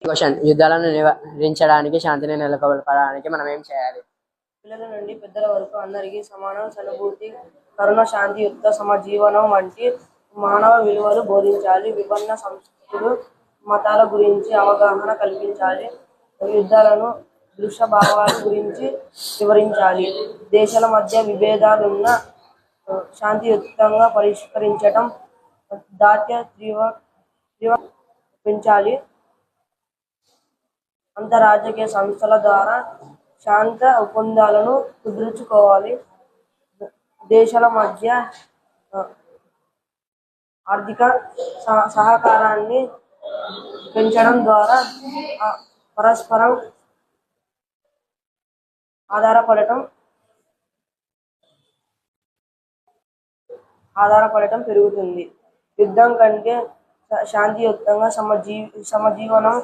Question యుద్ధాలను నివారించడానికి శాంతిని నెలకొల్పడానికి మనం ఏం చేయాలి? పిల్లల నుండి పెద్దల వరకు అందరికీ సమానం సానుభూతి, కరుణ, శాంతియుత సమజీవనం వంటి మానవ విలువలు బోధించాలి. విభిన్న సంస్కృతులు, మతాల గురించి అవగాహన కల్పించాలి. యుద్ధాలను దుష్ప్రభావాల గురించి వివరించాలి. దేశాల మధ్య విభేదాలున్న శాంతియుతంగా పరిష్కరించటం తీవ్ర పెంచాలి. అంతర్జాతీయ సంస్థల ద్వారా శాంత ఒప్పందాలను కుదుర్చుకోవాలి. దేశాల మధ్య ఆర్థిక సహకారాన్ని పెంచడం ద్వారా పరస్పరం ఆధారపడటం పెరుగుతుంది. యుద్ధం కంటే శాంతియుతంగా సమజీవనం